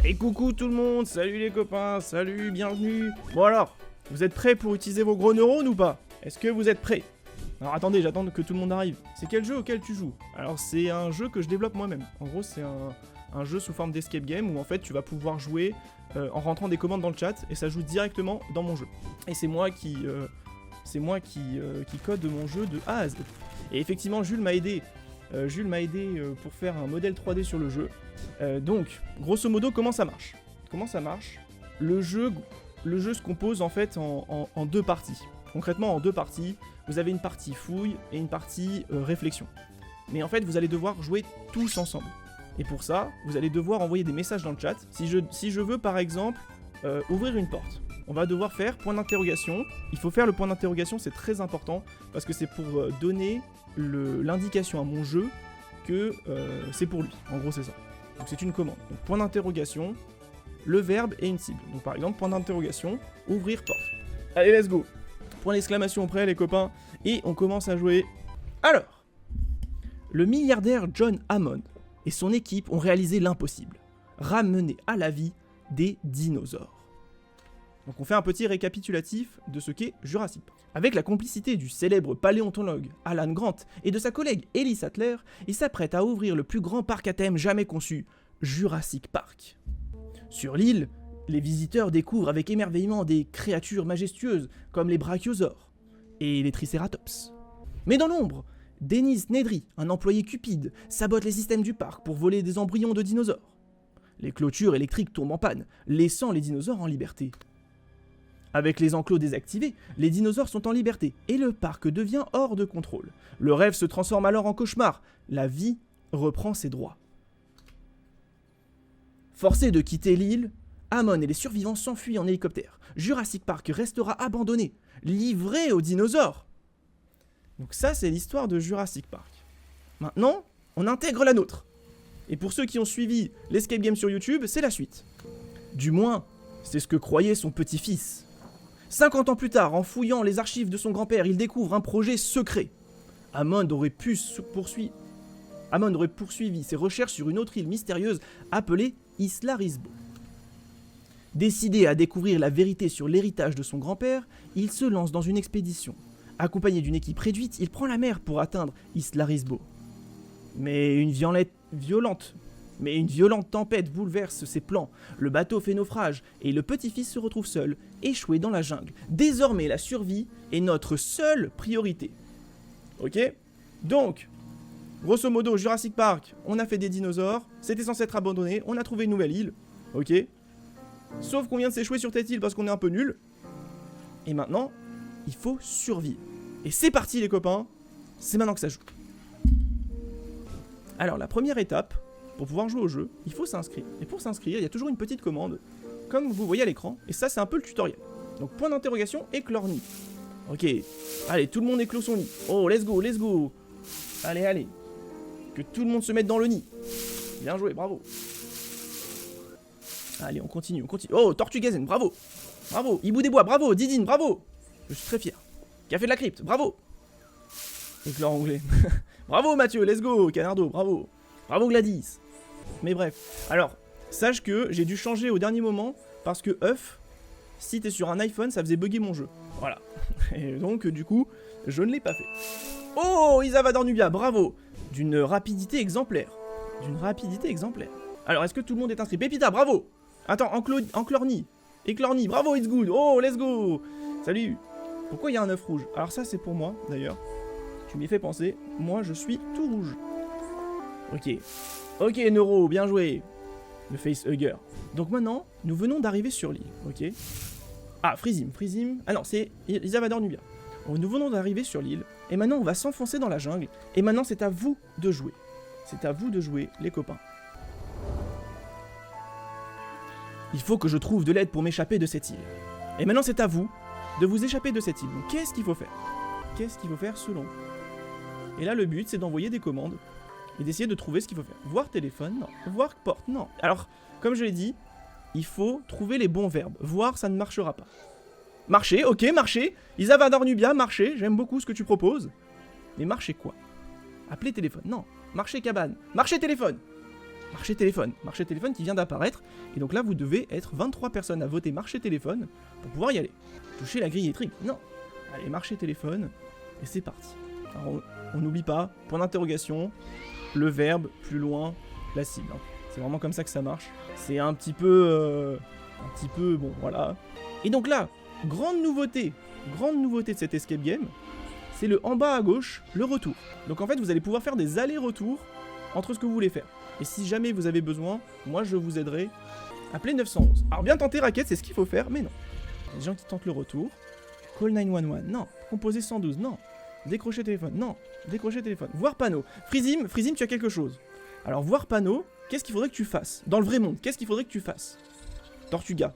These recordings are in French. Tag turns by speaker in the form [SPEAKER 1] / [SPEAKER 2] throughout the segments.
[SPEAKER 1] Et coucou tout le monde, salut les copains, salut, bienvenue. Bon alors, vous êtes prêts pour utiliser vos gros neurones ou pas? Est-ce que vous êtes prêts? Alors attendez, j'attends que tout le monde arrive. C'est quel jeu auquel tu joues? Alors c'est un jeu que je développe moi-même. En gros c'est un jeu sous forme d'escape game où en fait tu vas pouvoir jouer en rentrant des commandes dans le chat et ça joue directement dans mon jeu. Et c'est moi qui code mon jeu de A à Z. Et effectivement Jules m'a aidé. Pour faire un modèle 3D sur le jeu. Donc, grosso modo, comment ça marche? Le jeu se compose en fait en deux parties. Concrètement, en deux parties, vous avez une partie fouille et une partie réflexion. Mais en fait, vous allez devoir jouer tous ensemble. Et pour ça, vous allez devoir envoyer des messages dans le chat. Si je veux, par exemple, ouvrir une porte, on va devoir faire point d'interrogation. Il faut faire le point d'interrogation, c'est très important, parce que c'est pour donner l'indication à mon jeu que c'est pour lui. En gros, c'est ça. Donc c'est une commande. Donc point d'interrogation, le verbe et une cible. Donc par exemple, point d'interrogation, ouvrir porte. Allez, let's go. Point d'exclamation prêt, les copains. Et on commence à jouer. Alors, le milliardaire John Hammond et son équipe ont réalisé l'impossible. Ramener à la vie des dinosaures. Donc on fait un petit récapitulatif de ce qu'est Jurassic Park. Avec la complicité du célèbre paléontologue Alan Grant et de sa collègue Ellie Sattler, il s'apprête à ouvrir le plus grand parc à thème jamais conçu, Jurassic Park. Sur l'île, les visiteurs découvrent avec émerveillement des créatures majestueuses comme les brachiosaures et les tricératops. Mais dans l'ombre, Dennis Nedry, un employé cupide, sabote les systèmes du parc pour voler des embryons de dinosaures. Les clôtures électriques tombent en panne, laissant les dinosaures en liberté. Avec les enclos désactivés, les dinosaures sont en liberté et le parc devient hors de contrôle. Le rêve se transforme alors en cauchemar. La vie reprend ses droits. Forcés de quitter l'île, Hammond et les survivants s'enfuient en hélicoptère. Jurassic Park restera abandonné, livré aux dinosaures. Donc ça, c'est l'histoire de Jurassic Park. Maintenant, on intègre la nôtre. Et pour ceux qui ont suivi l'Escape Game sur YouTube, c'est la suite. Du moins, c'est ce que croyait son petit-fils. 50 ans plus tard, en fouillant les archives de son grand-père, il découvre un projet secret. Hammond aurait poursuivi ses recherches sur une autre île mystérieuse appelée Isla Risbo. Décidé à découvrir la vérité sur l'héritage de son grand-père, il se lance dans une expédition. Accompagné d'une équipe réduite, il prend la mer pour atteindre Isla Risbo. Mais une violente tempête bouleverse ses plans, le bateau fait naufrage et le petit-fils se retrouve seul, échoué dans la jungle. Désormais, la survie est notre seule priorité. Ok? Donc, grosso modo, Jurassic Park, on a fait des dinosaures, c'était censé être abandonné, on a trouvé une nouvelle île, ok? Sauf qu'on vient de s'échouer sur cette île parce qu'on est un peu nul. Et maintenant, il faut survivre. Et c'est parti les copains, c'est maintenant que ça joue. Alors, la première étape, pour pouvoir jouer au jeu, il faut s'inscrire. Et pour s'inscrire, il y a toujours une petite commande, comme vous voyez à l'écran, et ça c'est un peu le tutoriel. Donc point d'interrogation, éclore nid. Ok, allez, tout le monde éclore son nid. Oh, let's go, let's go. Allez. Que tout le monde se mette dans le nid. Bien joué, bravo. Allez, on continue. Oh, Tortugazen, bravo. Bravo, Hibou des Bois, bravo. Didine, bravo. Je suis très fier. Café de la Crypte, bravo. Éclore anglais. Bravo Mathieu, let's go. Canardo, bravo. Bravo Gladys. Mais bref, alors, sache que j'ai dû changer au dernier moment parce que si t'es sur un iPhone, ça faisait bugger mon jeu. Voilà. Et donc, du coup, je ne l'ai pas fait. Oh, Isavador Nubia, bravo. D'une rapidité exemplaire. Alors, est-ce que tout le monde est inscrit? Pépita, bravo. Attends, Enclorni, bravo, it's good. Oh, let's go. Salut. Pourquoi il y a un œuf rouge? Alors ça, c'est pour moi, d'ailleurs. Tu m'y fais penser. Moi, je suis tout rouge. Ok, Neuro, bien joué. Le facehugger. Donc maintenant, nous venons d'arriver sur l'île, ok? Ah, Frizim. Ah non, c'est Isavador Nubia. Bon, nous venons d'arriver sur l'île, et maintenant on va s'enfoncer dans la jungle, et maintenant c'est à vous de jouer. Les copains. Il faut que je trouve de l'aide pour m'échapper de cette île. Et maintenant c'est à vous de vous échapper de cette île. Donc qu'est-ce qu'il faut faire selon vous? Et là le but c'est d'envoyer des commandes, et d'essayer de trouver ce qu'il faut faire. Voir téléphone, non. Voir porte, non. Alors, comme je l'ai dit, il faut trouver les bons verbes. Voir, ça ne marchera pas. Marcher, ok, marcher. Isavador Nubia, marcher. J'aime beaucoup ce que tu proposes. Mais marcher quoi? Appeler téléphone, non. Marcher cabane. Marcher téléphone. Marché téléphone. Marché téléphone qui vient d'apparaître. Et donc là, vous devez être 23 personnes à voter marché téléphone pour pouvoir y aller. Toucher la grille électrique. Non. Allez, marché téléphone. Et c'est parti. Alors, on n'oublie pas, point d'interrogation, le verbe, plus loin, la cible. Hein. C'est vraiment comme ça que ça marche. C'est un petit peu, bon, voilà. Et donc là, grande nouveauté de cet escape game, c'est le en bas à gauche, le retour. Donc en fait, vous allez pouvoir faire des allers-retours entre ce que vous voulez faire. Et si jamais vous avez besoin, moi je vous aiderai. Appelez 911. Alors bien tenter raquette, c'est ce qu'il faut faire, mais non. Les gens qui tentent le retour. Call 911, non. Composer 112, non. Décrocher téléphone, non. Décrocher téléphone. Voir panneau. Frizim, tu as quelque chose. Alors voir panneau, qu'est-ce qu'il faudrait que tu fasses? Dans le vrai monde, qu'est-ce qu'il faudrait que tu fasses? Tortuga,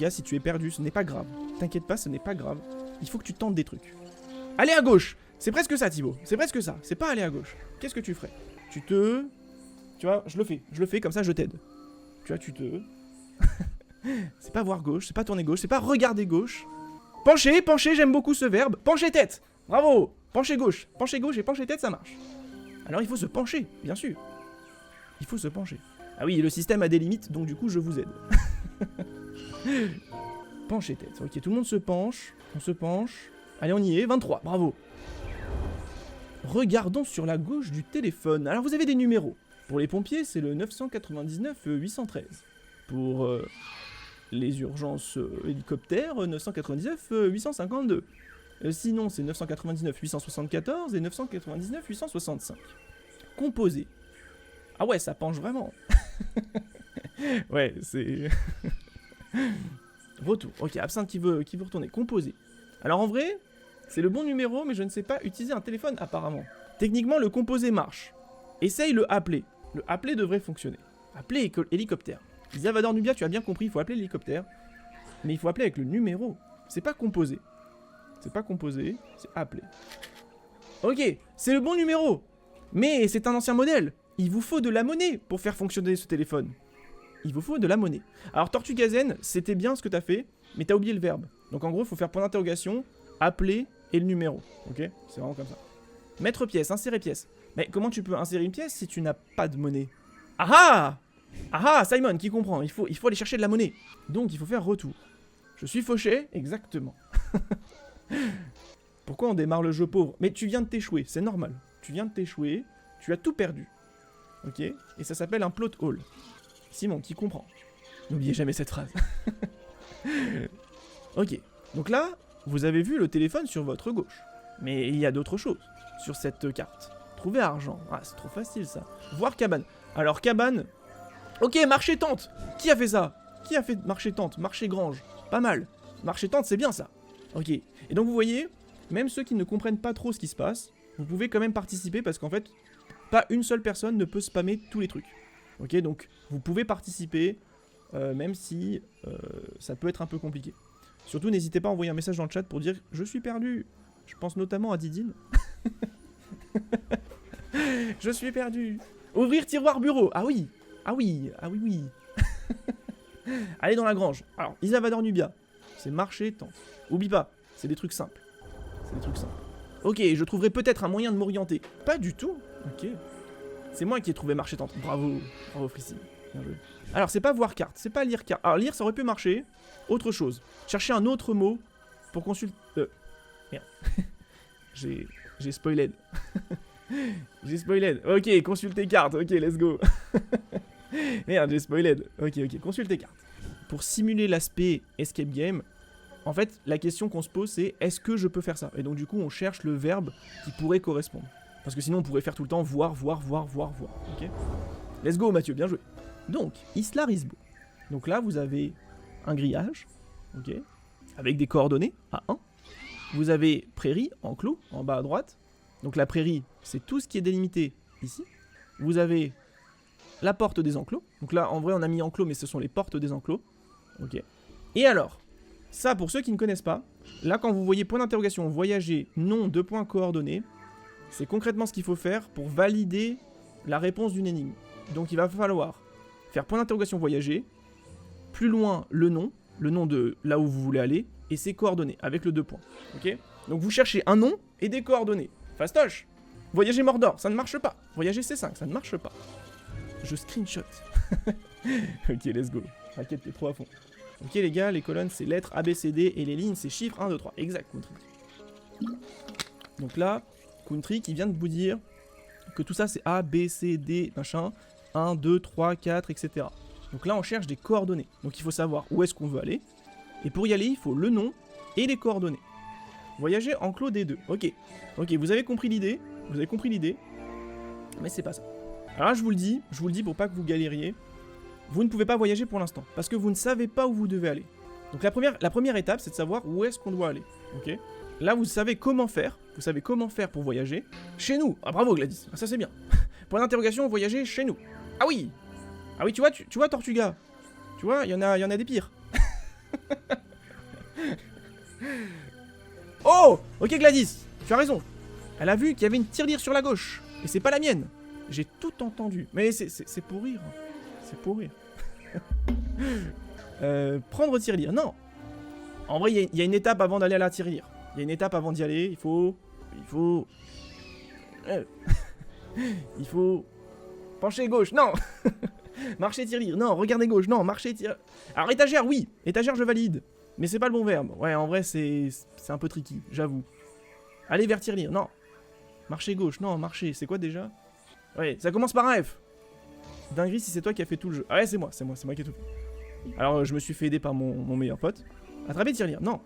[SPEAKER 1] si tu es perdu, ce n'est pas grave. T'inquiète pas, ce n'est pas grave. Il faut que tu tentes des trucs. Aller à gauche. C'est presque ça, Thibaut. C'est presque ça. C'est pas aller à gauche. Qu'est-ce que tu ferais? Tu vois, je le fais, comme ça je t'aide. Tu vois, c'est pas voir gauche, c'est pas tourner gauche, c'est pas regarder gauche. Pencher, j'aime beaucoup ce verbe. Pencher tête. Bravo. Pencher gauche et pencher tête, ça marche. Alors il faut se pencher, bien sûr. Il faut se pencher. Ah oui, le système a des limites, donc du coup je vous aide. Pencher tête. Ok, tout le monde se penche. On se penche. Allez, on y est. 23, bravo. Regardons sur la gauche du téléphone. Alors vous avez des numéros. Pour les pompiers, c'est le 999 813. Pour les urgences hélicoptères, 999 852. Sinon, c'est 999 874 et 999 865. Composé. Ah ouais, ça penche vraiment. Ouais, c'est... Retour. Ok, absinthe qui veut retourner. Composé. Alors en vrai, c'est le bon numéro, mais je ne sais pas utiliser un téléphone apparemment. Techniquement, le composé marche. Essaye le appeler. Le appeler devrait fonctionner. Appeler hélicoptère. Zavador Nubia, tu as bien compris, il faut appeler l'hélicoptère. Mais il faut appeler avec le numéro. C'est pas composé. C'est pas composé, c'est appeler. Ok, c'est le bon numéro. Mais c'est un ancien modèle. Il vous faut de la monnaie pour faire fonctionner ce téléphone. Il vous faut de la monnaie. Alors Tortugazen, c'était bien ce que t'as fait, mais t'as oublié le verbe. Donc en gros, il faut faire point d'interrogation, appeler et le numéro. Ok? C'est vraiment comme ça. Mettre pièce, insérer pièce. Mais comment tu peux insérer une pièce si tu n'as pas de monnaie? Ah ah, Simon qui comprend, il faut aller chercher de la monnaie. Donc il faut faire retour. Je suis fauché, exactement. Pourquoi on démarre le jeu pauvre? Mais tu viens de t'échouer, c'est normal. Tu viens de t'échouer, tu as tout perdu. Ok? Et ça s'appelle un plot hole. Simon qui comprend. N'oubliez jamais cette phrase. Ok, donc là, vous avez vu le téléphone sur votre gauche. Mais il y a d'autres choses sur cette carte. Trouver argent. Ah, c'est trop facile ça. Voir cabane. Alors cabane... Ok, marché tente. Qui a fait ça? Qui a fait marché tente? Marché grange. Pas mal. Marché tente, c'est bien ça. Ok. Et donc vous voyez, même ceux qui ne comprennent pas trop ce qui se passe, vous pouvez quand même participer parce qu'en fait, pas une seule personne ne peut spammer tous les trucs. Ok, donc vous pouvez participer, même si ça peut être un peu compliqué. Surtout, n'hésitez pas à envoyer un message dans le chat pour dire « Je suis perdu ». Je pense notamment à Didine. Je suis perdu. Ouvrir tiroir bureau. Ah oui. Ah oui. Ah oui, oui. Aller dans la grange. Alors, Isavador Nubia. C'est marcher, tente. Oublie pas, c'est des trucs simples. C'est des trucs simples. Ok, je trouverai peut-être un moyen de m'orienter. Pas du tout. Ok. C'est moi qui ai trouvé marcher tente. Bravo. Bravo, Frissi. Bien joué. Alors, c'est pas voir carte, c'est pas lire carte. Alors, lire, ça aurait pu marcher. Autre chose. Chercher un autre mot pour consulter... Merde. J'ai spoilé. J'ai spoilé. Ok, consulter carte. Ok, let's go. Merde, j'ai spoilé. Ok, consulter carte. Pour simuler l'aspect escape game, en fait, la question qu'on se pose, c'est est-ce que je peux faire ça? Et donc, du coup, on cherche le verbe qui pourrait correspondre. Parce que sinon, on pourrait faire tout le temps voir. Ok? Let's go, Mathieu, bien joué. Donc, Isla Risbo. Donc là, vous avez un grillage, ok, avec des coordonnées à 1. Vous avez prairie, enclos, en bas à droite. Donc la prairie, c'est tout ce qui est délimité ici. Vous avez la porte des enclos. Donc là, en vrai, on a mis enclos, mais ce sont les portes des enclos. Ok. Et alors, ça, pour ceux qui ne connaissent pas, là, quand vous voyez point d'interrogation, voyager, nom, 2 points coordonnées, c'est concrètement ce qu'il faut faire pour valider la réponse d'une énigme. Donc il va falloir faire point d'interrogation, voyager, plus loin, le nom de là où vous voulez aller, et ses coordonnées, avec le 2 points. Ok. Donc vous cherchez un nom et des coordonnées. Fastoche. Voyager Mordor, ça ne marche pas. Voyager C5, ça ne marche pas. je screenshot. Ok, let's go. Raquette, t'es trop à fond. Ok les gars, les colonnes c'est lettres A, B, C, D et les lignes c'est chiffres 1, 2, 3. Exact, Country. Donc là, Country qui vient de vous dire que tout ça c'est A, B, C, D, machin, 1, 2, 3, 4, etc. Donc là on cherche des coordonnées. Donc il faut savoir où est-ce qu'on veut aller. Et pour y aller, il faut le nom et les coordonnées. Voyager enclos D2. Ok. Ok, vous avez compris l'idée. Vous avez compris l'idée. Mais c'est pas ça. Alors là, je vous le dis pour pas que vous galériez. Vous ne pouvez pas voyager pour l'instant. Parce que vous ne savez pas où vous devez aller. Donc la première étape, c'est de savoir où est-ce qu'on doit aller. Ok. Là, vous savez comment faire. Vous savez comment faire pour voyager. Chez nous. Ah bravo Gladys. Ah, ça c'est bien. Point d'interrogation, voyager chez nous. Ah oui. Ah oui, tu vois Tortuga. Tu vois, il y en a des pires. Oh, ok Gladys, tu as raison. Elle a vu qu'il y avait une tirelire sur la gauche. Et c'est pas la mienne. J'ai tout entendu. Mais c'est pour rire. C'est pour rire. Prendre tirelire, non. En vrai, il y a une étape avant d'aller à la tirelire. Il y a une étape avant d'y aller. Il faut... il faut... pencher gauche, non. Marcher tirelire, non. Regarder gauche, non. Marcher tirelire. Alors étagère, oui. Étagère, je valide. Mais c'est pas le bon verbe. Ouais, en vrai, c'est un peu tricky, j'avoue. Aller vers tirelire, non. Marcher gauche, non. Marcher, c'est quoi déjà? Ouais, ça commence par un F. Dinguerie si c'est toi qui as fait tout le jeu. Ah ouais, c'est moi qui ai tout fait. Alors, je me suis fait aider par mon meilleur pote. Attraper tirelire, non.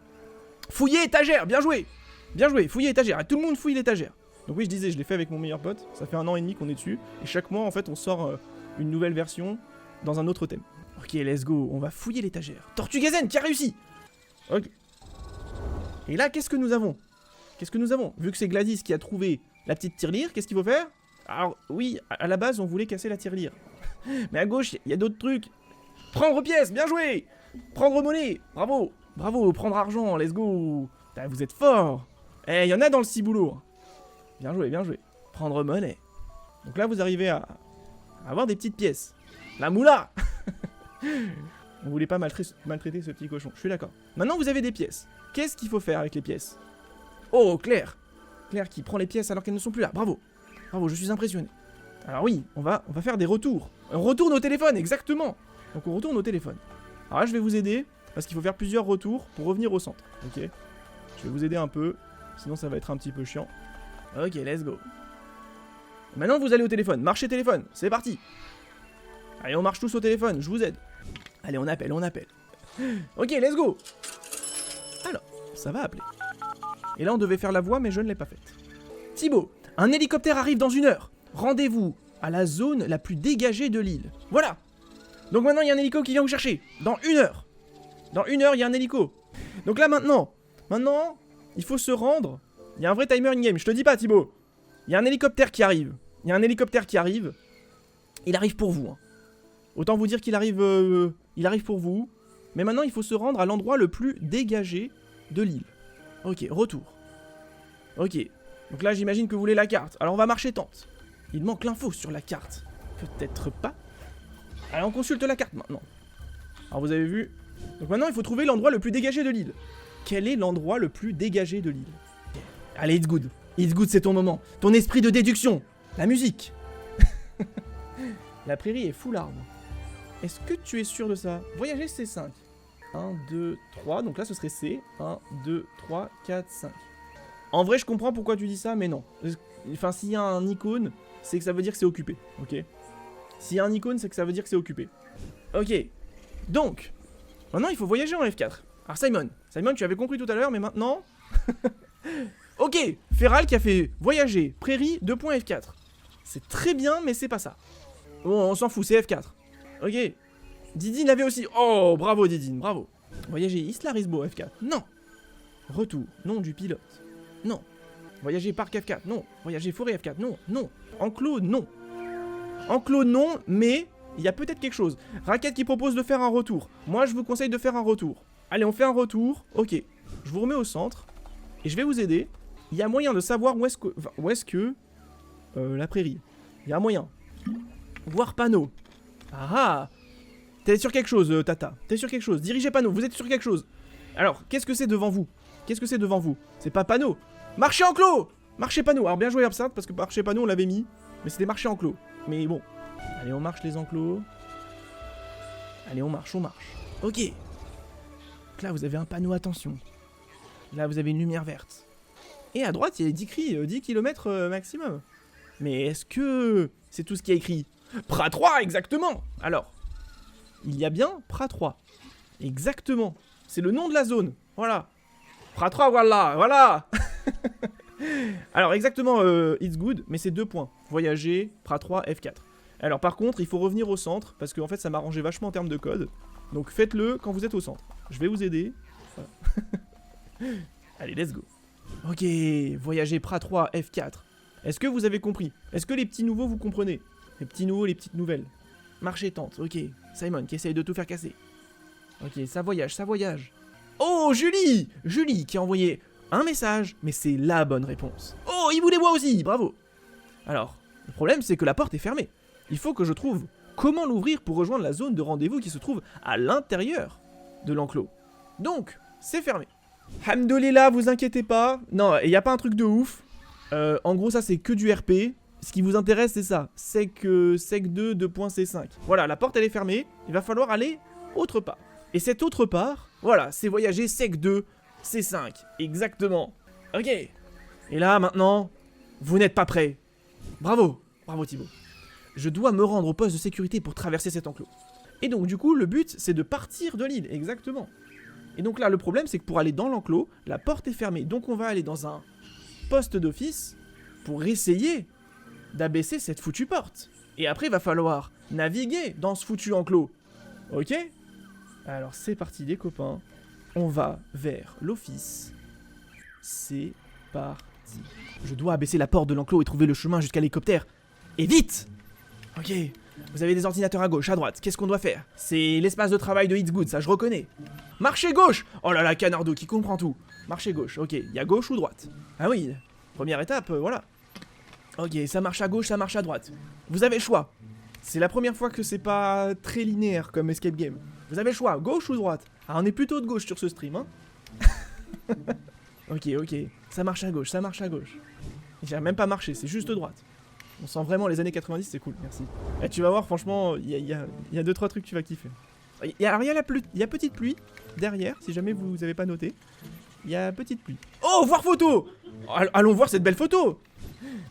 [SPEAKER 1] Fouiller étagère, bien joué. Bien joué, fouiller étagère. Et tout le monde fouille l'étagère. Donc oui, je disais, je l'ai fait avec mon meilleur pote. Ça fait 1 an et demi qu'on est dessus. Et chaque mois, en fait, on sort une nouvelle version dans un autre thème. Ok, let's go. On va fouiller l'étagère. Tortugazen qui a réussi. Ok. Et là, qu'est-ce que nous avons? Vu que c'est Gladys qui a trouvé la petite tirelire, qu'est-ce qu'il faut faire? Alors, oui, à la base, on voulait casser la tirelire. Mais à gauche, il y a d'autres trucs. Prendre pièce, bien joué. Prendre monnaie, bravo. Bravo, prendre argent, let's go. Putain, vous êtes fort. Eh, il y en a dans le ciboulot. Bien joué, bien joué. Prendre monnaie. Donc là, vous arrivez à avoir des petites pièces. La moula. On voulait pas maltraiter ce petit cochon, je suis d'accord. Maintenant, vous avez des pièces. Qu'est-ce qu'il faut faire avec les pièces? Oh, Claire. Claire qui prend les pièces alors qu'elles ne sont plus là, bravo. Bravo, je suis impressionné. Alors oui, on va faire des retours. On retourne au téléphone, exactement. Donc on retourne au téléphone. Alors là, je vais vous aider, parce qu'il faut faire plusieurs retours pour revenir au centre. Ok. Je vais vous aider un peu, sinon ça va être un petit peu chiant. Ok, let's go. Maintenant, vous allez au téléphone. Marchez téléphone, c'est parti. Allez, on marche tous au téléphone, je vous aide. Allez, on appelle. Ok, let's go. Alors, ça va appeler. Et là, on devait faire la voix, mais je ne l'ai pas faite. Thibaut, un hélicoptère arrive dans 1 heure. Rendez-vous à la zone la plus dégagée de l'île. Voilà. Donc maintenant, il y a un hélico qui vient vous chercher. Dans 1 heure. Dans 1 heure, il y a un hélico. Donc là, maintenant, il faut se rendre. Il y a un vrai timer in-game. Je te dis pas, Thibaut. Il y a un hélicoptère qui arrive. Il arrive pour vous. Hein. Autant vous dire qu'il arrive, pour vous. Mais maintenant, il faut se rendre à l'endroit le plus dégagé de l'île. Ok, retour. Ok. Donc là, j'imagine que vous voulez la carte. Alors, on va marcher tente. Il manque l'info sur la carte. Peut-être pas. Allez, on consulte la carte maintenant. Alors, vous avez vu. Donc maintenant, il faut trouver l'endroit le plus dégagé de l'île. Quel est l'endroit le plus dégagé de l'île? Allez, it's good. It's good, c'est ton moment. Ton esprit de déduction. La musique. La prairie est full arbre. Est-ce que tu es sûr de ça? Voyager, c'est 5. 1, 2, 3. Donc là, ce serait C. 1, 2, 3, 4, 5. En vrai, je comprends pourquoi tu dis ça, mais non. Enfin, s'il y a un icône, c'est que ça veut dire que c'est occupé. Ok. S'il y a un icône, c'est que ça veut dire que c'est occupé. Ok. Donc, maintenant, il faut voyager en F4. Alors, Simon, tu avais compris tout à l'heure, mais maintenant... Ok. Feral qui a fait voyager, prairie, 2 points F4. C'est très bien, mais c'est pas ça. Bon, on s'en fout, c'est F4. Ok. Didine avait aussi... Oh, bravo Didine, bravo. Voyager Isla Risbo, F4. Non. Retour, nom du pilote. Non. Voyager parc F4, non. Voyager forêt F4, non. Non. Enclos, non. Enclos, non, mais il y a peut-être quelque chose. Raquette qui propose de faire un retour. Moi, je vous conseille de faire un retour. Allez, on fait un retour. Ok. Je vous remets au centre. Et je vais vous aider. Il y a moyen de savoir où est-ce que la prairie. Il y a un moyen. Voir panneau. Ah ah. T'es sur quelque chose, Tata. T'es sur quelque chose. Dirigez panneau. Vous êtes sur quelque chose. Alors, qu'est-ce que c'est devant vous? C'est pas panneau. Marché enclos. Marché panneau. Alors, bien joué, Absinthe, parce que marché panneau, on l'avait mis. Mais c'était marché enclos. Mais bon. Allez, on marche les enclos. Allez, on marche, on marche. Ok. Donc là, vous avez un panneau attention. Là, vous avez une lumière verte. Et à droite, il y a 10 km maximum. Mais est-ce que c'est tout ce qui est écrit? Prat 3, exactement. Alors, il y a bien Prat 3. Exactement. C'est le nom de la zone. Voilà. Prat 3, voilà. Alors, exactement, it's good, mais c'est 2 points. Voyager, Prat 3, F4. Alors, par contre, il faut revenir au centre, parce qu'en fait, ça m'arrangeait vachement en termes de code. Donc, faites-le quand vous êtes au centre. Je vais vous aider. Voilà. Allez, let's go. Ok, voyager Prat 3, F4. Est-ce que vous avez compris? Est-ce que les petits nouveaux, vous comprenez? Les petits nouveaux, les petites nouvelles. Marcher tente, ok. Simon qui essaye de tout faire casser. Ok, ça voyage, ça voyage. Oh, Julie! Julie qui a envoyé un message, mais c'est la bonne réponse. Oh, il voulait moi aussi, bravo. Alors, le problème, c'est que la porte est fermée. Il faut que je trouve comment l'ouvrir pour rejoindre la zone de rendez-vous qui se trouve à l'intérieur de l'enclos. Donc, c'est fermé. Hamdolillah, vous inquiétez pas. Non, il n'y a pas un truc de ouf. En gros, ça, c'est que du RP. Ce qui vous intéresse, c'est ça. Sec 2, 2.C5. Voilà, la porte, elle est fermée. Il va falloir aller autre part. Et cette autre part, voilà, c'est voyager Sec 2, C5. Exactement. Ok. Et là, maintenant, vous n'êtes pas prêts. Bravo. Bravo, Thibaut. Je dois me rendre au poste de sécurité pour traverser cet enclos. Et donc, du coup, le but, c'est de partir de l'île. Exactement. Et donc là, le problème, c'est que pour aller dans l'enclos, la porte est fermée. Donc, on va aller dans un poste d'office pour essayer d'abaisser cette foutue porte. Et après, il va falloir naviguer dans ce foutu enclos. Ok? Alors, c'est parti, les copains. On va vers l'office. C'est parti. Je dois abaisser la porte de l'enclos et trouver le chemin jusqu'à l'hélicoptère. Et vite! Ok. Vous avez des ordinateurs à gauche, à droite. Qu'est-ce qu'on doit faire? C'est l'espace de travail de It's Good, ça je reconnais. Marchez gauche! Oh là là, Canardo qui comprend tout. Marchez gauche, ok. Il y a gauche ou droite? Ah oui, première étape, voilà. Ok, ça marche à gauche, ça marche à droite. Vous avez le choix. C'est la première fois que c'est pas très linéaire comme escape game. Vous avez le choix, gauche ou droite? Ah, on est plutôt de gauche sur ce stream, hein. Ok, ça marche à gauche, ça marche à gauche. J'ai même pas marché, c'est juste droite. On sent vraiment les années 90, c'est cool, merci. Et tu vas voir, franchement, il y a 2-3 trucs que tu vas kiffer. Il y a petite pluie derrière, si jamais vous avez pas noté. Il y a petite pluie. Oh, voir photo! Allons voir cette belle photo!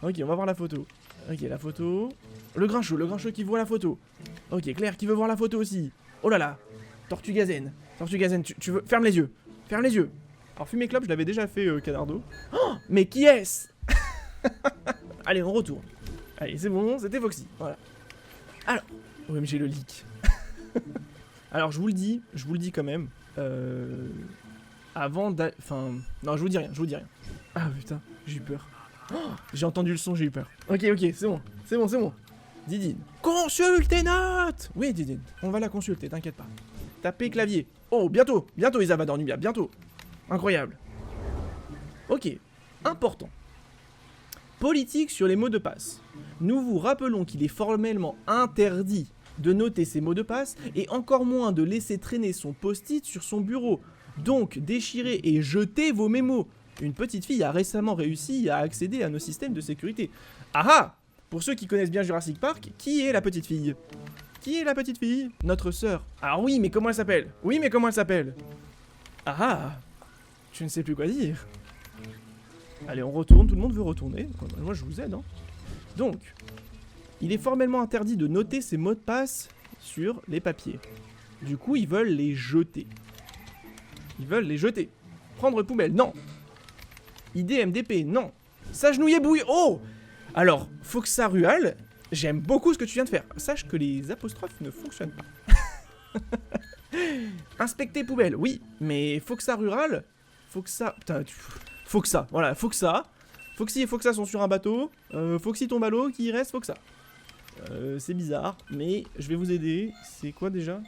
[SPEAKER 1] Ok, on va voir la photo. Ok, la photo. Le grincheux qui voit la photo. Ok, Claire qui veut voir la photo aussi. Oh là là. Tortugazen, tu veux... Ferme les yeux. Alors, fumer club, je l'avais déjà fait, Canardo. Oh, mais qui est-ce? Allez, on retourne. Allez, c'est bon, c'était Foxy. Voilà. Alors, OMG le leak. Alors, je vous le dis quand même. Avant d'aller... Enfin... Non, je vous dis rien. Ah, putain, j'ai eu peur. Oh, j'ai entendu le son, j'ai eu peur. Ok, c'est bon. Didine. Consulte tes notes! Oui, Didine, on va la consulter, t'inquiète pas. Tapez clavier. Oh, bientôt, Isabelle Dornubia, bientôt. Incroyable. Ok, important. Politique sur les mots de passe. Nous vous rappelons qu'il est formellement interdit de noter ses mots de passe et encore moins de laisser traîner son post-it sur son bureau. Donc, déchirez et jetez vos mémos. Une petite fille a récemment réussi à accéder à nos systèmes de sécurité. Ah ah! Pour ceux qui connaissent bien Jurassic Park, qui est la petite fille? Notre sœur. Alors oui, mais comment elle s'appelle? Ah ah! Je ne sais plus quoi dire. Allez, on retourne, tout le monde veut retourner. Moi, je vous aide, hein. Donc, il est formellement interdit de noter ses mots de passe sur les papiers. Du coup, ils veulent les jeter. Prendre poubelle, non. IDMDP, non. S'agenouiller bouille, oh! Alors, Foxa Rual, j'aime beaucoup ce que tu viens de faire. Sache que les apostrophes ne fonctionnent pas. Inspecter poubelle, oui, mais Foxa Rural, Foxa, voilà, Foxa. Foxy et Foxa sont sur un bateau. Foxy tombe à l'eau, qui reste Foxa. C'est bizarre, mais je vais vous aider. C'est quoi déjà?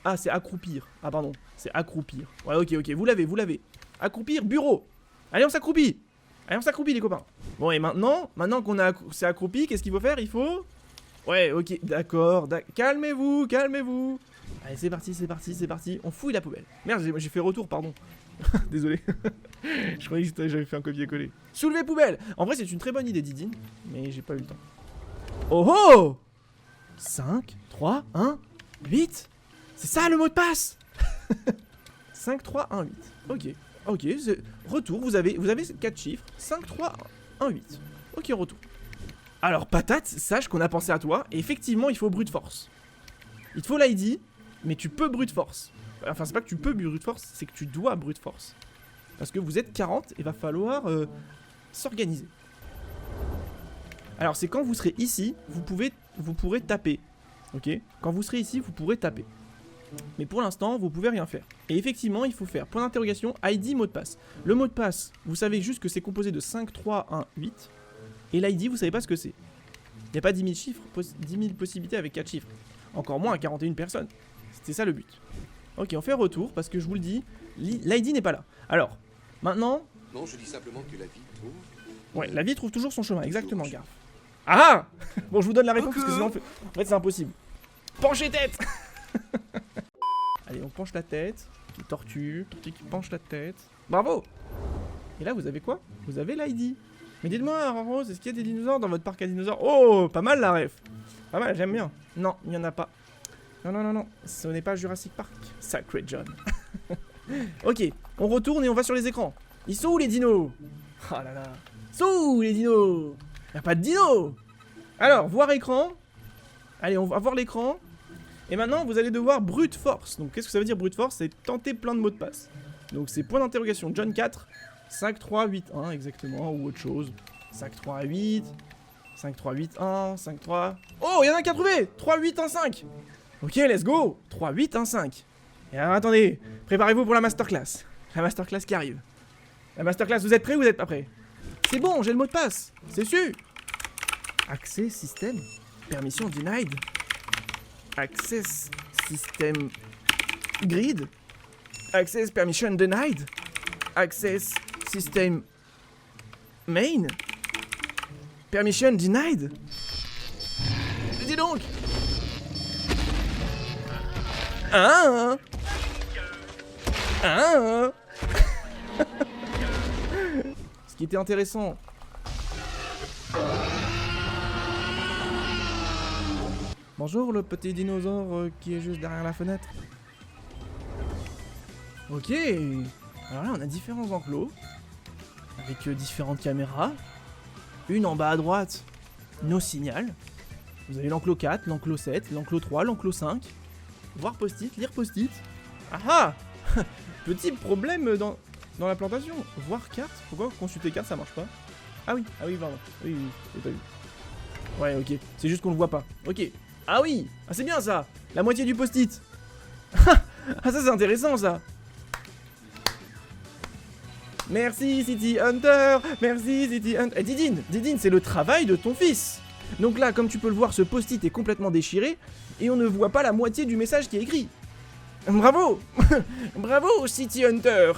[SPEAKER 1] Ah, c'est accroupir. Ah, pardon, c'est accroupir. Ouais, ok, vous l'avez. Accroupir, bureau. Allez, on s'accroupit, les copains. Bon, et maintenant qu'on s'est accroupi, qu'est-ce qu'il faut faire? Il faut... Ouais, ok, d'accord. Calmez-vous. Allez, c'est parti. On fouille la poubelle. Merde, j'ai fait retour, pardon. Désolé. Je croyais que j'avais fait un copier-coller. Soulever poubelle. En vrai, c'est une très bonne idée, Didine. Mais j'ai pas eu le temps. Oh oh! 5, 3, 1, 8. C'est ça le mot de passe. 5, 3, 1, 8. Ok. Ok, retour, vous avez 4 chiffres. 5, 3, 1, 8. Ok, retour. Alors, patate, sache qu'on a pensé à toi. Et effectivement, il faut brute force. Il te faut l'ID, mais tu peux brute force. Enfin, c'est pas que tu peux brute force, c'est que tu dois brute force. Parce que vous êtes 40 et va falloir s'organiser. Alors, c'est quand vous serez ici, vous pourrez taper. Ok? Quand vous serez ici, vous pourrez taper. Mais pour l'instant, vous pouvez rien faire. Et effectivement, il faut faire point d'interrogation, ID, mot de passe. Le mot de passe, vous savez juste que c'est composé de 5, 3, 1, 8. Et l'ID, vous savez pas ce que c'est. Il n'y a pas 10 000 chiffres, 10 000 possibilités avec 4 chiffres. Encore moins à 41 personnes. C'était ça le but. Ok, on fait retour parce que je vous le dis, l'ID n'est pas là. Alors, maintenant...
[SPEAKER 2] Non, je dis simplement que la vie trouve...
[SPEAKER 1] Ouais, la vie trouve toujours son chemin, exactement, gars. Ah! Bon, je vous donne la réponse parce que sinon, en fait, c'est impossible. Penchez tête. Allez, on penche la tête. Tortue qui penche la tête. Bravo! Et là, vous avez quoi? Vous avez l'ID. Mais dites-moi, Rose, est-ce qu'il y a des dinosaures dans votre parc à dinosaures? Oh, pas mal la ref. Pas mal, j'aime bien. Non, il n'y en a pas. Non. Ce n'est pas Jurassic Park. Sacred John. Ok, on retourne et on va sur les écrans. Ils sont où les dinos? Oh là là. Ils sont où les dinos? Il n'y a pas de dinos. Alors, voir écran. Allez, on va voir l'écran. Et maintenant, vous allez devoir brute force. Donc, qu'est-ce que ça veut dire brute force? C'est tenter plein de mots de passe. Donc, c'est point d'interrogation. John 4, 5, 3, 8, 1, exactement, ou autre chose. 5, 3, 8, 5, 3, 8, 1, 5, 3... Oh, il y en a un qui a trouvé! 3, 8, 1, 5. Ok, let's go! 3, 8, 1, 5. Et alors, attendez, préparez-vous pour la masterclass. La masterclass qui arrive. La masterclass, vous êtes prêts ou vous êtes pas prêts? C'est bon, j'ai le mot de passe. C'est sûr. Accès système. Permission denied. Access system grid. Access permission denied. Access system main. Permission denied. Dis donc. Ce qui était intéressant. Bonjour le petit dinosaure qui est juste derrière la fenêtre. Ok. Alors là on a différents enclos. Avec différentes caméras. Une en bas à droite. Nos signaux. Vous avez l'enclos 4, l'enclos 7, l'enclos 3, l'enclos 5. Voir post-it, lire post-it. Ah ah. Petit problème dans la plantation. Voir carte. Pourquoi consulter carte ça marche pas? Ah oui, pardon. Oui, j'ai pas vu. Ouais, ok. C'est juste qu'on le voit pas. Ok. Ah oui. Ah c'est bien ça. La moitié du post-it. Ah ça c'est intéressant ça. Merci City Hunter. Merci City Hunter. Eh, Didine, c'est le travail de ton fils. Donc là, comme tu peux le voir, ce post-it est complètement déchiré. Et on ne voit pas la moitié du message qui est écrit. Bravo. Bravo City Hunter.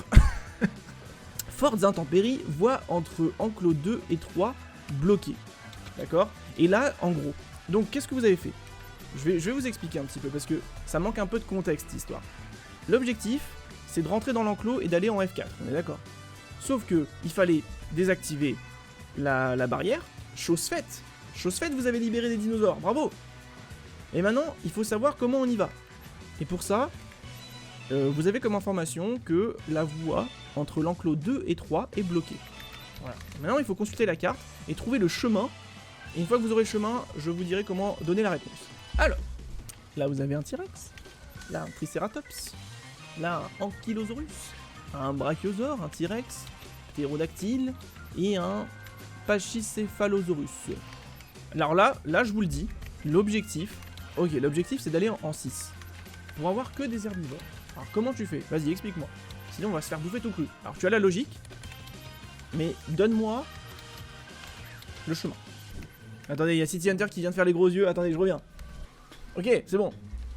[SPEAKER 1] Fortes intempéries, voie entre enclos 2 et 3 bloqués. D'accord? Et là, en gros. Donc, qu'est-ce que vous avez fait? Je vais vous expliquer un petit peu, parce que ça manque un peu de contexte, cette histoire. L'objectif, c'est de rentrer dans l'enclos et d'aller en F4, on est d'accord? Sauf que, il fallait désactiver la barrière. Chose faite. Chose faite, vous avez libéré des dinosaures, bravo! Et maintenant, il faut savoir comment on y va. Et pour ça, vous avez comme information que la voie entre l'enclos 2 et 3 est bloquée. Voilà. Maintenant, il faut consulter la carte et trouver le chemin. Et une fois que vous aurez le chemin, je vous dirai comment donner la réponse. Alors, là vous avez un T-Rex, là un Triceratops, là un Ankylosaurus, un Brachiosaure, un T-Rex, Ptérodactyle et un Pachycephalosaurus. Alors là je vous le dis, l'objectif c'est d'aller en 6. Pour avoir que des herbivores. Alors comment tu fais? Vas-y, explique-moi. Sinon on va se faire bouffer tout cru. Alors tu as la logique, mais donne-moi le chemin. Attendez, il y a City Hunter qui vient de faire les gros yeux. Attendez, je reviens. Ok, c'est bon.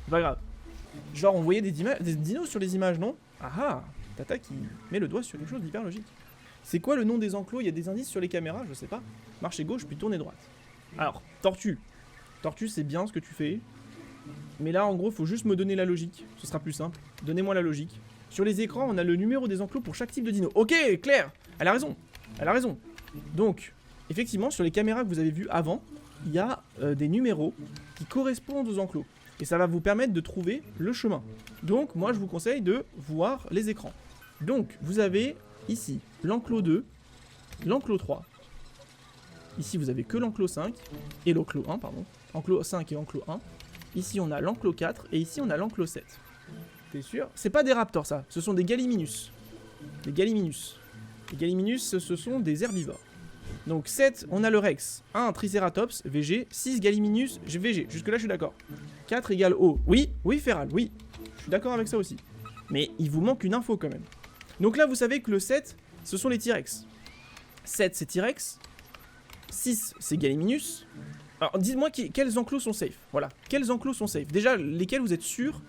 [SPEAKER 1] C'est pas grave. Genre, on voyait des dinos sur les images, non? Ah ah. Tata qui met le doigt sur quelque chose d'hyper logique. C'est quoi le nom des enclos? Il y a des indices sur les caméras, je sais pas. Marchez gauche, puis tournez droite. Alors, tortue. Tortue, c'est bien ce que tu fais. Mais là, en gros, faut juste me donner la logique. Ce sera plus simple. Donnez-moi la logique. Sur les écrans, on a le numéro des enclos pour chaque type de dino. Ok, Claire. Elle a raison. Elle a raison. Donc, effectivement, sur les caméras que vous avez vues avant, il y a des numéros qui correspondent aux enclos. Et ça va vous permettre de trouver le chemin. Donc moi je vous conseille de voir les écrans. Donc vous avez ici l'enclos 2, l'enclos 3. Ici vous avez que l'enclos 5 et l'enclos 1, pardon. Enclos 5 et enclos 1. Ici on a l'enclos 4 et ici on a l'enclos 7. T'es sûr? C'est pas des raptors ça, ce sont des gallimimus. Des gallimimus. Les gallimimus ce sont des herbivores. Donc 7, on a le Rex. 1, Triceratops, VG. 6, Gallimimus, VG. Jusque là, je suis d'accord. 4 égale O. Oui, oui, Feral, oui. Je suis d'accord avec ça aussi. Mais il vous manque une info quand même. Donc là, vous savez que le 7, ce sont les T-Rex. 7, c'est T-Rex. 6, c'est Gallimimus. Alors, dites-moi quels enclos sont safe. Voilà. Quels enclos sont safe? Déjà, lesquels vous êtes sûr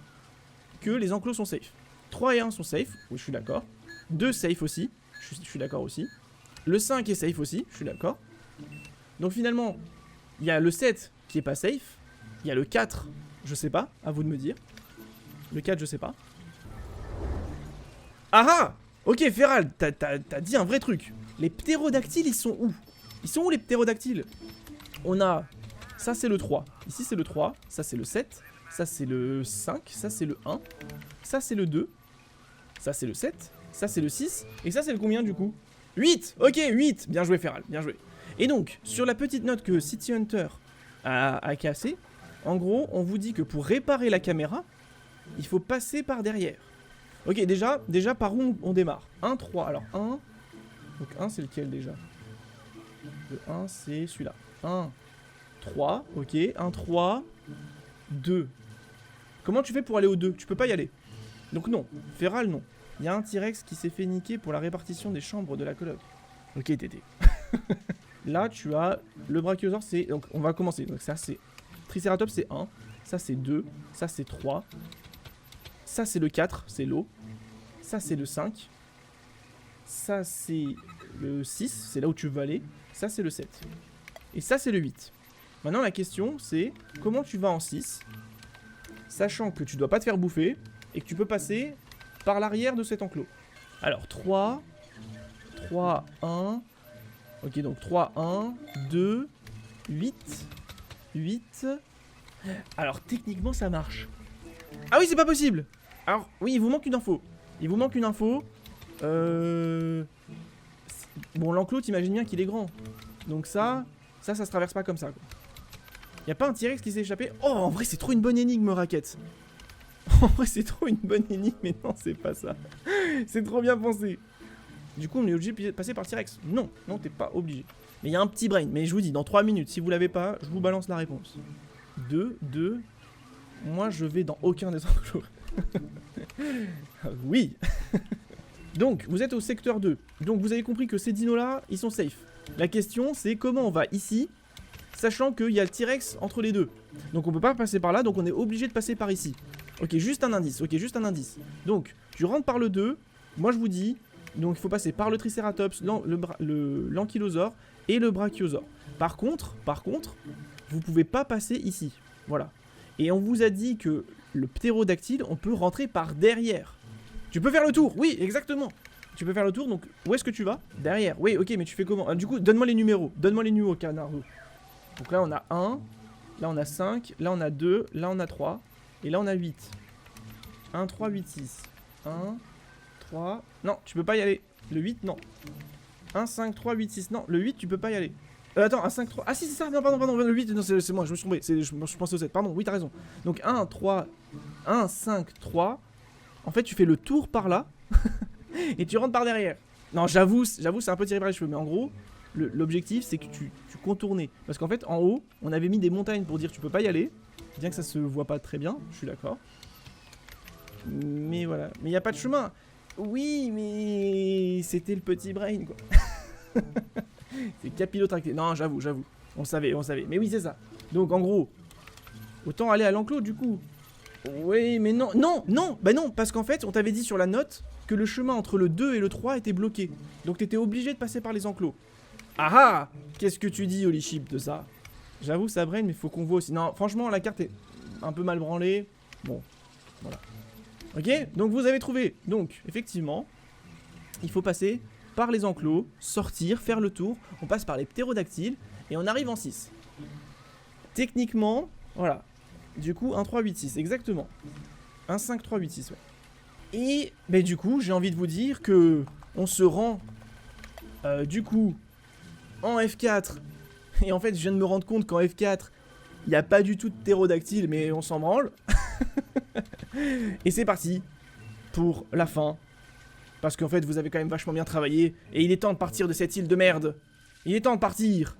[SPEAKER 1] que les enclos sont safe? 3 et 1 sont safe. Oui, je suis d'accord. 2 safe aussi. Je suis d'accord aussi. Le 5 est safe aussi, je suis d'accord. Donc finalement, il y a le 7 qui est pas safe. Il y a le 4, je sais pas, à vous de me dire. Le 4, je sais pas. Ah ah! Ok, Feral, t'as dit un vrai truc. Les ptérodactyles, ils sont où? Ils sont où les ptérodactyles? On a... Ça, c'est le 3. Ici, c'est le 3. Ça, c'est le 7. Ça, c'est le 5. Ça, c'est le 1. Ça, c'est le 2. Ça, c'est le 7. Ça, c'est le 6. Et ça, c'est le combien, du coup? 8. Ok, 8. Bien joué, Feral. Bien joué. Et donc, sur la petite note que City Hunter a cassée, en gros, on vous dit que pour réparer la caméra, il faut passer par derrière. Ok, déjà par où on démarre? 1, 3. Alors, 1. Donc, 1, c'est lequel, déjà? Le 1, c'est celui-là. 1, 3. Ok, 1, 3. 2. Comment tu fais pour aller au 2? Tu peux pas y aller. Donc, non. Feral, non. Il y a un T-Rex qui s'est fait niquer pour la répartition des chambres de la coloc. Ok, Tété. Là, tu as le brachiosaure, c'est... Donc, on va commencer. Donc, ça, c'est... Triceratops, c'est 1. Ça, c'est 2. Ça, c'est 3. Ça, c'est le 4. C'est l'eau. Ça, c'est le 5. Ça, c'est le 6. C'est là où tu veux aller. Ça, c'est le 7. Et ça, c'est le 8. Maintenant, la question, c'est... Comment tu vas en 6? Sachant que tu dois pas te faire bouffer. Et que tu peux passer... par l'arrière de cet enclos. Alors 3, 3, 1. Ok, donc 3, 1, 2, 8, 8. Alors techniquement ça marche. Ah oui, c'est pas possible. Alors oui, il vous manque une info. Il vous manque une info. Bon, l'enclos, t'imagines bien qu'il est grand. Donc ça se traverse pas comme ça, quoi. Y a pas un T-Rex qui s'est échappé? Oh, en vrai, c'est trop une bonne énigme, Raquette. En vrai, c'est trop une bonne énigme, mais non, c'est pas ça. C'est trop bien pensé. Du coup, on est obligé de passer par T-Rex. Non, non, t'es pas obligé. Mais il y a un petit brain. Mais je vous dis, dans 3 minutes, si vous l'avez pas, je vous balance la réponse. 2, 2. Moi, je vais dans aucun des enclos. Oui. Donc, vous êtes au secteur 2. Donc, vous avez compris que ces dinos-là, ils sont safe. La question, c'est comment on va ici, sachant qu'il y a le T-Rex entre les deux. Donc, on peut pas passer par là, donc on est obligé de passer par ici. Ok, juste un indice, ok, juste un indice. Donc, tu rentres par le 2, moi je vous dis, donc il faut passer par le Triceratops, l'ankylosaure et le brachiosaure. Par contre, vous pouvez pas passer ici, voilà. Et on vous a dit que le ptérodactyle, on peut rentrer par derrière. Tu peux faire le tour, oui, exactement. Tu peux faire le tour, donc où est-ce que tu vas? Derrière, oui, ok, mais tu fais comment? Du coup, donne-moi les numéros, Canardo. Donc là on a 1, là on a 5, là on a 2, là on a 3. Et là on a 8. 1, 3, 8, 6. 1, 3... Non, tu peux pas y aller. Le 8, non. 1, 5, 3, 8, 6. Non, le 8, tu peux pas y aller. Attends, 1, 5, 3... Ah si, c'est ça. Non, pardon. Le 8, non, c'est moi, je me suis trompé. Je pensais au 7. Pardon, oui, t'as raison. Donc 1, 3... 1, 5, 3... En fait, tu fais le tour par là. Et tu rentres par derrière. Non, j'avoue, c'est un peu tiré par les cheveux. Mais en gros, l'objectif, c'est que tu contournais. Parce qu'en fait, en haut, on avait mis des montagnes pour dire tu peux pas y aller. Bien que ça se voit pas très bien, je suis d'accord. Mais voilà. Mais il n'y a pas de chemin. Oui, mais c'était le petit brain, quoi. C'est capillotracté. Non, j'avoue. On savait. Mais oui, c'est ça. Donc, en gros, autant aller à l'enclos, du coup. Oui, mais non. Bah non, parce qu'en fait, on t'avait dit sur la note que le chemin entre le 2 et le 3 était bloqué. Donc, t'étais obligé de passer par les enclos. Ah ah! Qu'est-ce que tu dis, Holy Sheep, de ça? J'avoue, ça brain, mais faut qu'on voit aussi. Non, franchement, la carte est un peu mal branlée. Bon, voilà. Ok, donc vous avez trouvé. Donc, effectivement, il faut passer par les enclos, sortir, faire le tour. On passe par les ptérodactyles et on arrive en 6. techniquement, voilà. Du coup, 1, 3, 8, 6, exactement. 1, 5, 3, 8, 6, ouais. Et, ben du coup, j'ai envie de vous dire que on se rend, du coup, en F4. Et en fait, je viens de me rendre compte qu'en F4, il n'y a pas du tout de ptérodactyle, mais on s'en branle. Et c'est parti pour la fin. Parce qu'en fait, vous avez quand même vachement bien travaillé. Et il est temps de partir de cette île de merde. Il est temps de partir.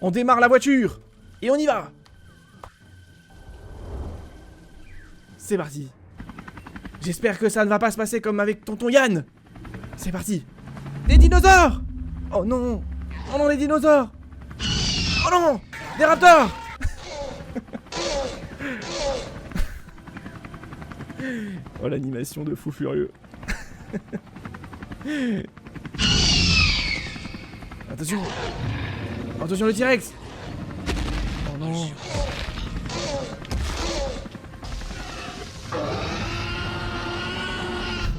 [SPEAKER 1] On démarre la voiture. Et on y va. C'est parti. J'espère que ça ne va pas se passer comme avec tonton Yann. C'est parti. Des dinosaures. Oh non. Oh non, les dinosaures. Oh non. Des raptors. Oh, l'animation de fou furieux. Attention. Attention le T-Rex. Oh non.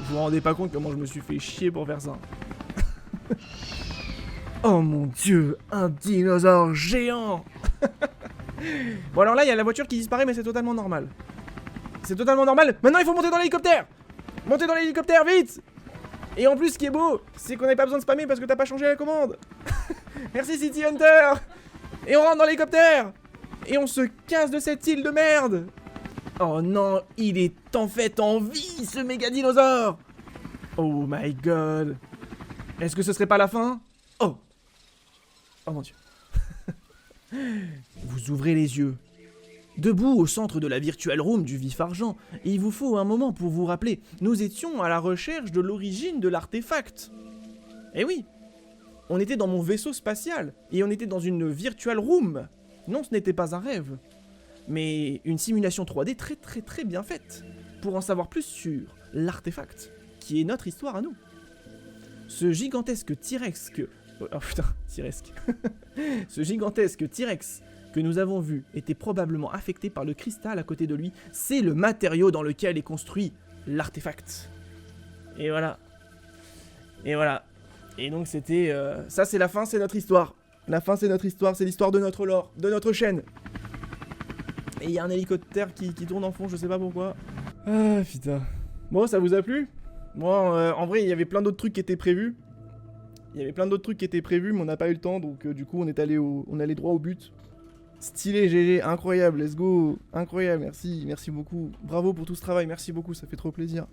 [SPEAKER 1] Vous vous rendez pas compte comment je me suis fait chier pour faire ça. Oh mon dieu, un dinosaure géant. Bon alors là il y a la voiture qui disparaît mais c'est totalement normal. C'est totalement normal. Maintenant il faut monter dans l'hélicoptère. Montez dans l'hélicoptère vite. Et en plus ce qui est beau, c'est qu'on n'a pas besoin de spammer parce que t'as pas changé la commande. Merci City Hunter. Et on rentre dans l'hélicoptère. Et on se casse de cette île de merde. Oh non, il est en fait en vie ce méga dinosaure. Oh my god. Est-ce que ce serait pas la fin? Oh. Oh mon dieu. Vous ouvrez les yeux. Debout au centre de la virtual room du vif argent, et il vous faut un moment pour vous rappeler, nous étions à la recherche de l'origine de l'artefact. Eh oui, on était dans mon vaisseau spatial, et on était dans une virtual room. Non, ce n'était pas un rêve, mais une simulation 3D très bien faite, pour en savoir plus sur l'artefact, qui est notre histoire à nous. Ce gigantesque T-Rex que... Oh putain, T-Rex. Ce gigantesque T-Rex que nous avons vu était probablement affecté par le cristal à côté de lui. C'est le matériau dans lequel est construit l'artefact. Et voilà. Et voilà. Et donc c'était... ça c'est la fin, c'est notre histoire. La fin c'est notre histoire, c'est l'histoire de notre lore, de notre chaîne. Et il y a un hélicoptère qui tourne en fond, je sais pas pourquoi. Ah putain. Bon, ça vous a plu? Moi, en vrai, il y avait plein d'autres trucs qui étaient prévus. Il y avait plein d'autres trucs qui étaient prévus, mais on n'a pas eu le temps, donc du coup, on est allé droit au but. Stylé, GG, incroyable, let's go. Incroyable, merci beaucoup. Bravo pour tout ce travail, merci beaucoup, ça fait trop plaisir.